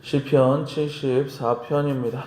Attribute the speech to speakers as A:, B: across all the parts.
A: 시편 74편입니다.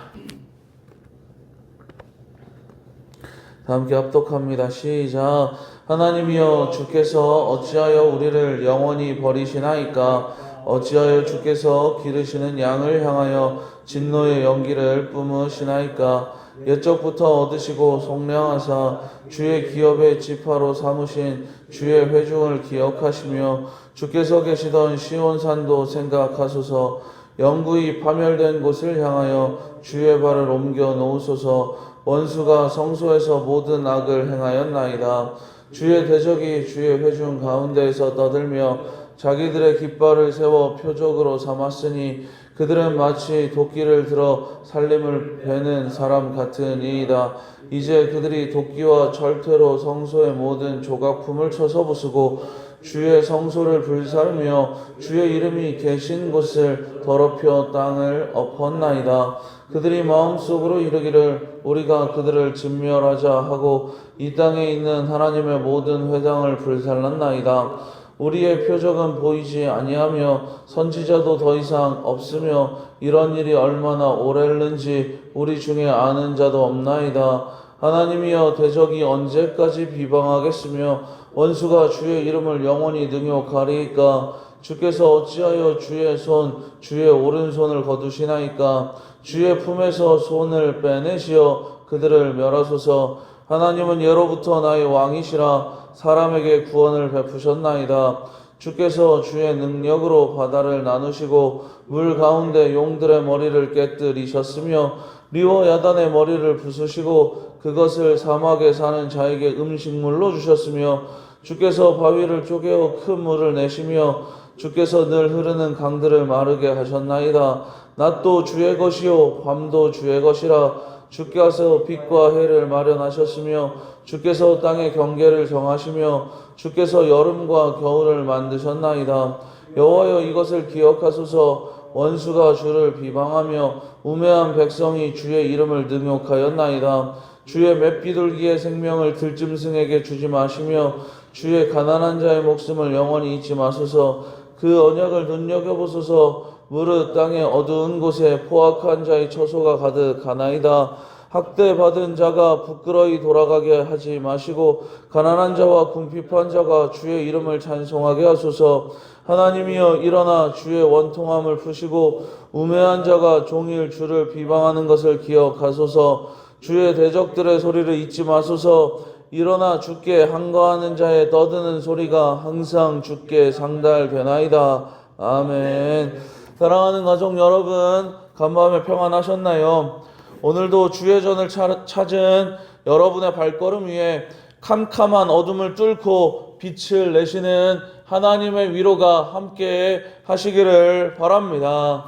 A: 함께 합독합니다. 시작. 하나님이여, 주께서 어찌하여 우리를 영원히 버리시나이까? 어찌하여 주께서 기르시는 양을 향하여 진노의 연기를 뿜으시나이까? 옛적부터 얻으시고 속량하사 주의 기업의 지파로 삼으신 주의 회중을 기억하시며 주께서 계시던 시온산도 생각하소서. 영구히 파멸된 곳을 향하여 주의 발을 옮겨 놓으소서. 원수가 성소에서 모든 악을 행하였나이다. 주의 대적이 주의 회중 가운데에서 떠들며 자기들의 깃발을 세워 표적으로 삼았으니 그들은 마치 도끼를 들어 살림을 베는 사람 같으니이다. 이제 그들이 도끼와 철퇴로 성소의 모든 조각품을 쳐서 부수고 주의 성소를 불사르며 주의 이름이 계신 곳을 더럽혀 땅을 엎었나이다. 그들이 마음속으로 이르기를 우리가 그들을 진멸하자 하고 이 땅에 있는 하나님의 모든 회당을 불살랐나이다. 우리의 표적은 보이지 아니하며 선지자도 더 이상 없으며 이런 일이 얼마나 오래는지 우리 중에 아는 자도 없나이다. 하나님이여, 대적이 언제까지 비방하겠으며 원수가 주의 이름을 영원히 능욕하리이까? 주께서 어찌하여 주의 손, 주의 오른손을 거두시나이까? 주의 품에서 손을 빼내시어 그들을 멸하소서. 하나님은 예로부터 나의 왕이시라. 사람에게 구원을 베푸셨나이다. 주께서 주의 능력으로 바다를 나누시고 물 가운데 용들의 머리를 깨뜨리셨으며 리워 야단의 머리를 부수시고 그것을 사막에 사는 자에게 음식물로 주셨으며 주께서 바위를 쪼개어 큰 물을 내시며 주께서 늘 흐르는 강들을 마르게 하셨나이다. 낮도 주의 것이요 밤도 주의 것이라. 주께서 빛과 해를 마련하셨으며 주께서 땅의 경계를 정하시며 주께서 여름과 겨울을 만드셨나이다. 여호와여, 이것을 기억하소서. 원수가 주를 비방하며 우매한 백성이 주의 이름을 능욕하였나이다. 주의 맷비둘기의 생명을 들짐승에게 주지 마시며 주의 가난한 자의 목숨을 영원히 잊지 마소서. 그 언약을 눈여겨보소서. 무릇 땅의 어두운 곳에 포악한 자의 처소가 가득하나이다. 학대받은 자가 부끄러이 돌아가게 하지 마시고 가난한 자와 궁핍한 자가 주의 이름을 찬송하게 하소서. 하나님이여, 일어나 주의 원통함을 푸시고 우매한 자가 종일 주를 비방하는 것을 기억하소서. 주의 대적들의 소리를 잊지 마소서. 일어나 주께 항거하는 자의 떠드는 소리가 항상 주께 상달되나이다. 아멘. 사랑하는 가족 여러분, 간밤에 평안하셨나요? 오늘도 주의 전을 찾은 여러분의 발걸음 위에 캄캄한 어둠을 뚫고 빛을 내시는 하나님의 위로가 함께 하시기를 바랍니다.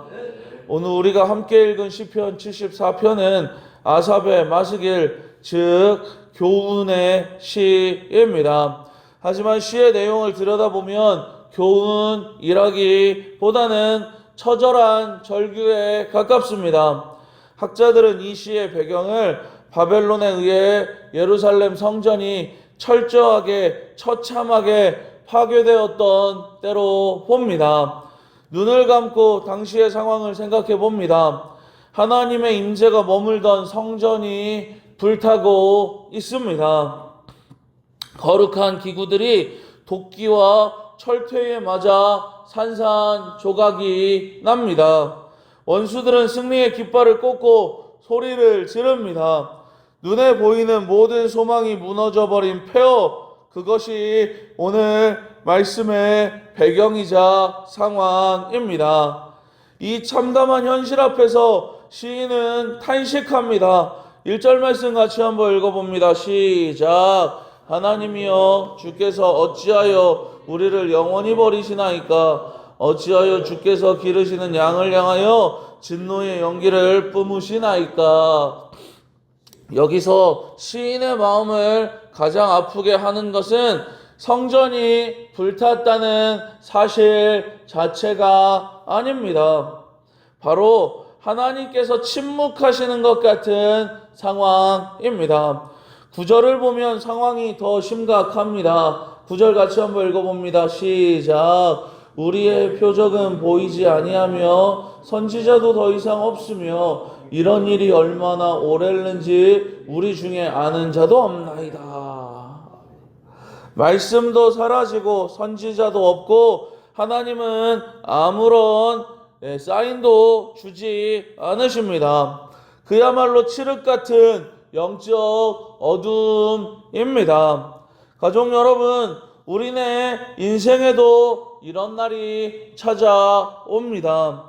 A: 오늘 우리가 함께 읽은 시편 74편은 아삽의 마스길, 즉 교훈의 시입니다. 하지만 시의 내용을 들여다보면 교훈이라기보다는 처절한 절규에 가깝습니다. 학자들은 이 시의 배경을 바벨론에 의해 예루살렘 성전이 철저하게 처참하게 파괴되었던 때로 봅니다. 눈을 감고 당시의 상황을 생각해 봅니다. 하나님의 임재가 머물던 성전이 불타고 있습니다. 거룩한 기구들이 도끼와 철퇴에 맞아 산산조각이 납니다. 원수들은 승리의 깃발을 꽂고 소리를 지릅니다. 눈에 보이는 모든 소망이 무너져버린 폐허, 그것이 오늘 말씀의 배경이자 상황입니다. 이 참담한 현실 앞에서 시인은 탄식합니다. 1절 말씀 같이 한번 읽어봅니다. 시작. 하나님이여, 주께서 어찌하여 우리를 영원히 버리시나이까? 어찌하여 주께서 기르시는 양을 향하여 진노의 연기를 뿜으시나이까? 여기서 시인의 마음을 가장 아프게 하는 것은 성전이 불탔다는 사실 자체가 아닙니다. 바로 하나님께서 침묵하시는 것 같은 상황입니다. 9절을 보면 상황이 더 심각합니다. 9절 같이 한번 읽어봅니다. 시작. 우리의 표적은 보이지 아니하며 선지자도 더 이상 없으며 이런 일이 얼마나 오랬는지 우리 중에 아는 자도 없나이다. 말씀도 사라지고 선지자도 없고 하나님은 아무런 사인도 주지 않으십니다. 그야말로 칠흑 같은 영적 어둠입니다. 가족 여러분, 우리네 인생에도 이런 날이 찾아옵니다.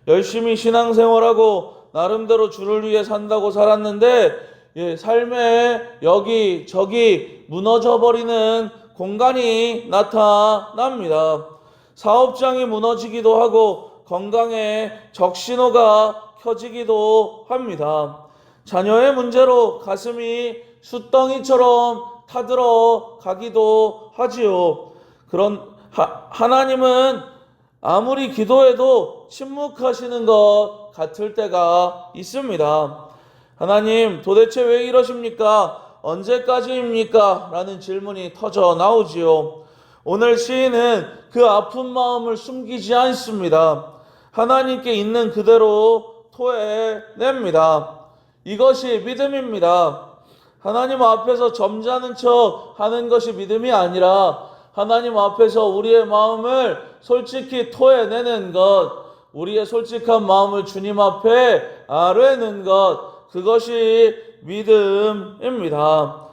A: 열심히 신앙생활하고 나름대로 주를 위해 산다고 살았는데 삶에 여기저기 무너져버리는 공간이 나타납니다. 사업장이 무너지기도 하고 건강에 적신호가 켜지기도 합니다. 자녀의 문제로 가슴이 숫덩이처럼 타들어 가기도 하지요. 하나님은 아무리 기도해도 침묵하시는 것 같을 때가 있습니다. 하나님, 도대체 왜 이러십니까? 언제까지입니까? 라는 질문이 터져 나오지요. 오늘 시인은 그 아픈 마음을 숨기지 않습니다. 하나님께 있는 그대로 토해냅니다. 이것이 믿음입니다. 하나님 앞에서 점잖은 척 하는 것이 믿음이 아니라 하나님 앞에서 우리의 마음을 솔직히 토해내는 것, 우리의 솔직한 마음을 주님 앞에 아뢰는 것, 그것이 믿음입니다.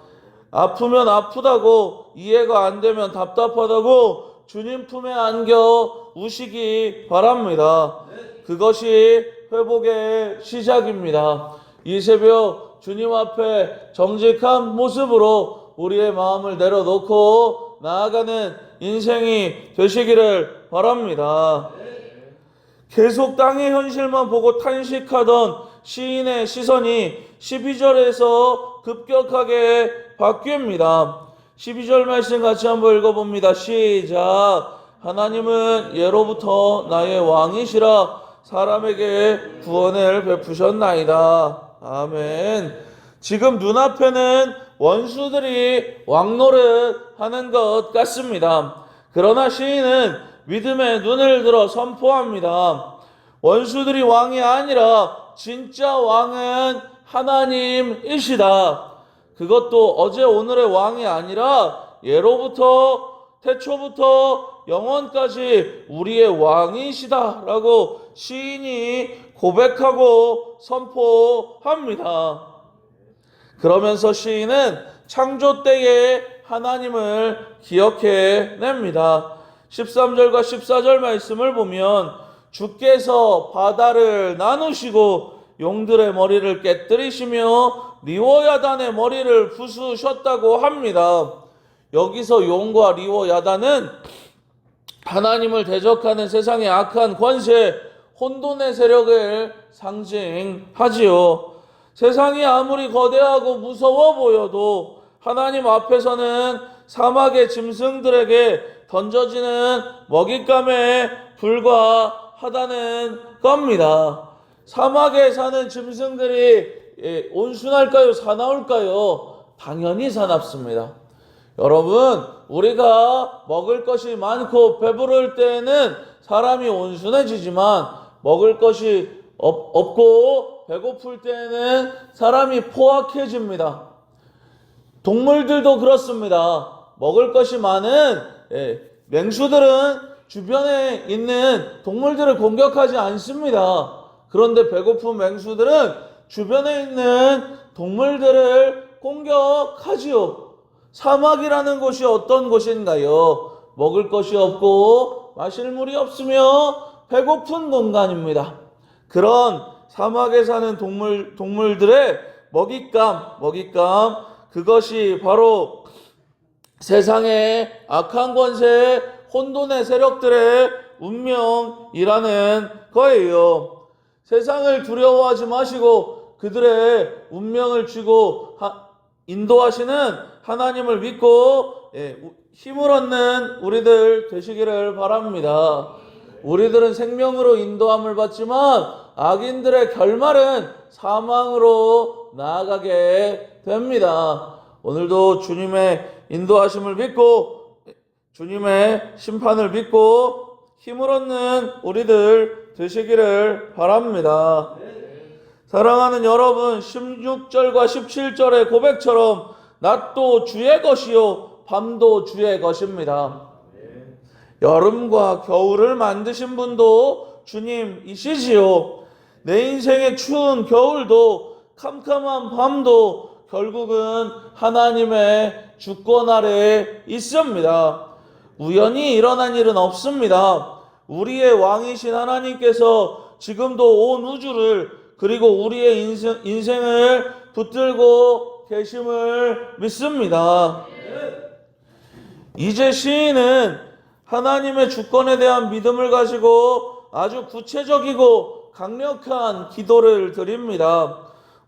A: 아프면 아프다고, 이해가 안 되면 답답하다고 주님 품에 안겨 우시기 바랍니다. 그것이 회복의 시작입니다. 이 새벽 주님 앞에 정직한 모습으로 우리의 마음을 내려놓고 나아가는 인생이 되시기를 바랍니다. 계속 땅의 현실만 보고 탄식하던 시인의 시선이 12절에서 급격하게 바뀝니다. 12절 말씀 같이 한번 읽어봅니다. 시작. 하나님은 예로부터 나의 왕이시라 사람에게 구원을 베푸셨나이다. 아멘. 지금 눈앞에는 원수들이 왕노릇 하는 것 같습니다. 그러나 시인은 믿음의 눈을 들어 선포합니다. 원수들이 왕이 아니라 진짜 왕은 하나님이시다. 그것도 어제 오늘의 왕이 아니라 예로부터 태초부터 영원까지 우리의 왕이시다라고 시인이 고백하고 선포합니다. 그러면서 시인은 창조 때의 하나님을 기억해냅니다. 13절과 14절 말씀을 보면 주께서 바다를 나누시고 용들의 머리를 깨뜨리시며 리워야단의 머리를 부수셨다고 합니다. 여기서 용과 리워야단은 하나님을 대적하는 세상의 악한 권세, 혼돈의 세력을 상징하지요. 세상이 아무리 거대하고 무서워 보여도 하나님 앞에서는 사막의 짐승들에게 던져지는 먹잇감에 불과하다는 겁니다. 사막에 사는 짐승들이 온순할까요? 사나울까요? 당연히 사납습니다. 여러분, 우리가 먹을 것이 많고 배부를 때에는 사람이 온순해지지만 먹을 것이 없고 배고플 때에는 사람이 포악해집니다. 동물들도 그렇습니다. 먹을 것이 많은 맹수들은 주변에 있는 동물들을 공격하지 않습니다. 그런데 배고픈 맹수들은 주변에 있는 동물들을 공격하지요. 사막이라는 곳이 어떤 곳인가요? 먹을 것이 없고 마실 물이 없으며 배고픈 공간입니다. 그런 사막에 사는 동물들의 먹잇감, 그것이 바로 세상의 악한 권세, 혼돈의 세력들의 운명이라는 거예요. 세상을 두려워하지 마시고 그들의 운명을 쥐고 인도하시는 하나님을 믿고 힘을 얻는 우리들 되시기를 바랍니다. 우리들은 생명으로 인도함을 받지만 악인들의 결말은 사망으로 나아가게 됩니다. 오늘도 주님의 인도하심을 믿고 주님의 심판을 믿고 힘을 얻는 우리들 되시기를 바랍니다. 사랑하는 여러분, 16절과 17절의 고백처럼 낮도 주의 것이요 밤도 주의 것입니다. 여름과 겨울을 만드신 분도 주님이시지요. 내 인생의 추운 겨울도 캄캄한 밤도 결국은 하나님의 주권 아래에 있습니다. 우연히 일어난 일은 없습니다. 우리의 왕이신 하나님께서 지금도 온 우주를 그리고 우리의 인생을 붙들고 계심을 믿습니다. 이제 시인은 하나님의 주권에 대한 믿음을 가지고 아주 구체적이고 강력한 기도를 드립니다.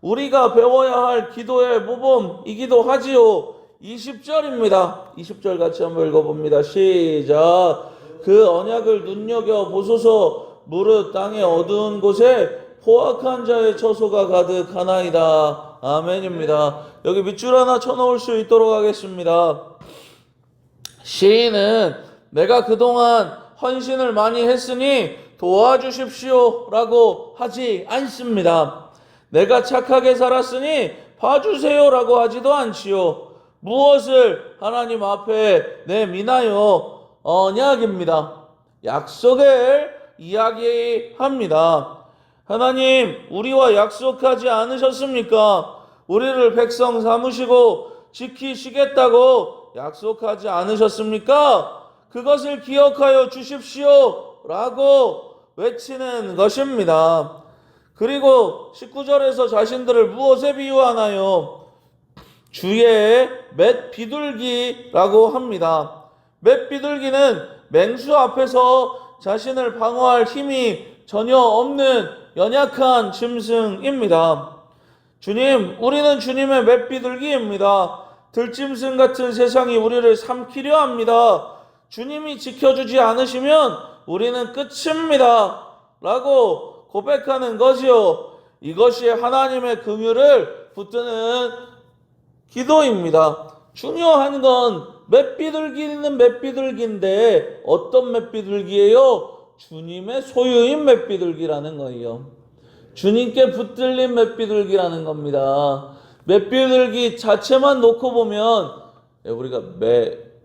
A: 우리가 배워야 할 기도의 모범이기도 하지요. 20절입니다. 20절 같이 한번 읽어봅니다. 시작. 그 언약을 눈여겨보소서. 무릇 땅의 어두운 곳에 포악한 자의 처소가 가득하나이다. 아멘입니다. 여기 밑줄 하나 쳐놓을 수 있도록 하겠습니다. 시인은 내가 그동안 헌신을 많이 했으니 도와주십시오 라고 하지 않습니다. 내가 착하게 살았으니 봐주세요 라고 하지도 않지요. 무엇을 하나님 앞에 내미나요? 언약입니다. 약속을 이야기합니다. 하나님, 우리와 약속하지 않으셨습니까? 우리를 백성 삼으시고 지키시겠다고 약속하지 않으셨습니까? 그것을 기억하여 주십시오 라고 외치는 것입니다. 그리고 19절에서 자신들을 무엇에 비유하나요? 주의 맷 비둘기라고 합니다. 맷 비둘기는 맹수 앞에서 자신을 방어할 힘이 전혀 없는 연약한 짐승입니다. 주님, 우리는 주님의 맷 비둘기입니다. 들짐승 같은 세상이 우리를 삼키려 합니다. 주님이 지켜주지 않으시면 우리는 끝입니다 라고 고백하는 거지요. 이것이 하나님의 긍휼을 붙드는 기도입니다. 중요한 건 맷비둘기는 맷비둘기인데 어떤 맷비둘기예요? 주님의 소유인 맷비둘기라는 거예요. 주님께 붙들린 맷비둘기라는 겁니다. 맷비둘기 자체만 놓고 보면 우리가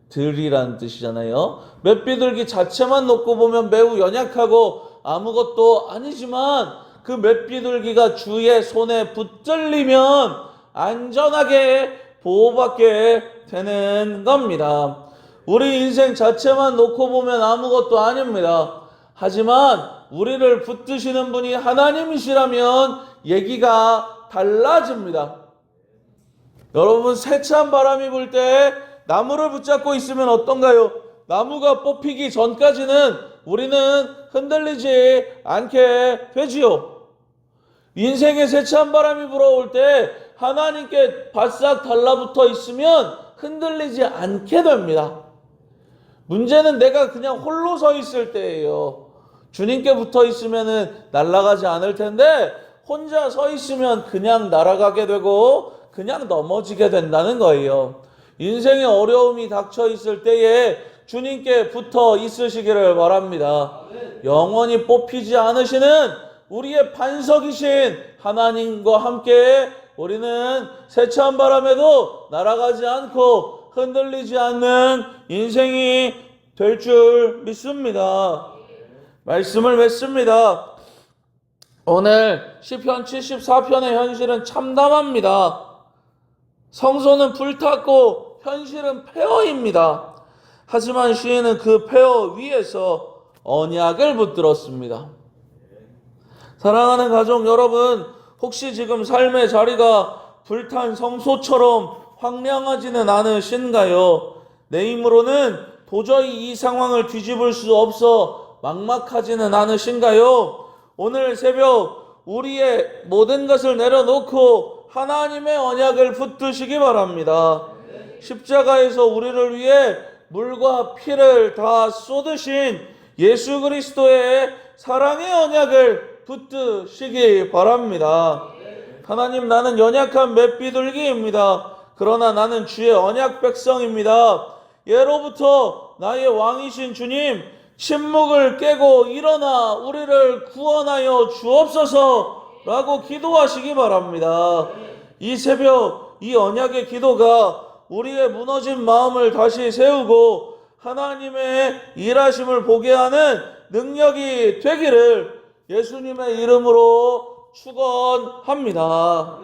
A: 들이라는 뜻이잖아요. 맷비둘기 자체만 놓고 보면 매우 연약하고 아무것도 아니지만 그 맷비둘기가 주의 손에 붙들리면 안전하게 보호받게 되는 겁니다. 우리 인생 자체만 놓고 보면 아무것도 아닙니다. 하지만 우리를 붙드시는 분이 하나님이시라면 얘기가 달라집니다. 여러분, 세찬 바람이 불 때 나무를 붙잡고 있으면 어떤가요? 나무가 뽑히기 전까지는 우리는 흔들리지 않게 되지요. 인생에 세찬 바람이 불어올 때 하나님께 바싹 달라붙어 있으면 흔들리지 않게 됩니다. 문제는 내가 그냥 홀로 서 있을 때예요. 주님께 붙어 있으면 날아가지 않을 텐데 혼자 서 있으면 그냥 날아가게 되고 그냥 넘어지게 된다는 거예요. 인생의 어려움이 닥쳐 있을 때에 주님께 붙어 있으시기를 바랍니다. 영원히 뽑히지 않으시는 우리의 반석이신 하나님과 함께 우리는 세찬 바람에도 날아가지 않고 흔들리지 않는 인생이 될 줄 믿습니다. 말씀을 맺습니다. 오늘 시편 74편의 현실은 참담합니다. 성소는 불탔고 현실은 폐허입니다. 하지만 시인은 그 폐허 위에서 언약을 붙들었습니다. 사랑하는 가족 여러분, 혹시 지금 삶의 자리가 불탄 성소처럼 황량하지는 않으신가요? 내 힘으로는 도저히 이 상황을 뒤집을 수 없어 막막하지는 않으신가요? 오늘 새벽 우리의 모든 것을 내려놓고 하나님의 언약을 붙드시기 바랍니다. 십자가에서 우리를 위해 물과 피를 다 쏟으신 예수 그리스도의 사랑의 언약을 붙드시기 바랍니다. 하나님, 나는 연약한 맷비둘기입니다. 그러나 나는 주의 언약 백성입니다. 예로부터 나의 왕이신 주님, 침묵을 깨고 일어나 우리를 구원하여 주옵소서라고 기도하시기 바랍니다. 이 새벽 이 언약의 기도가 우리의 무너진 마음을 다시 세우고 하나님의 일하심을 보게 하는 능력이 되기를 예수님의 이름으로 축원합니다.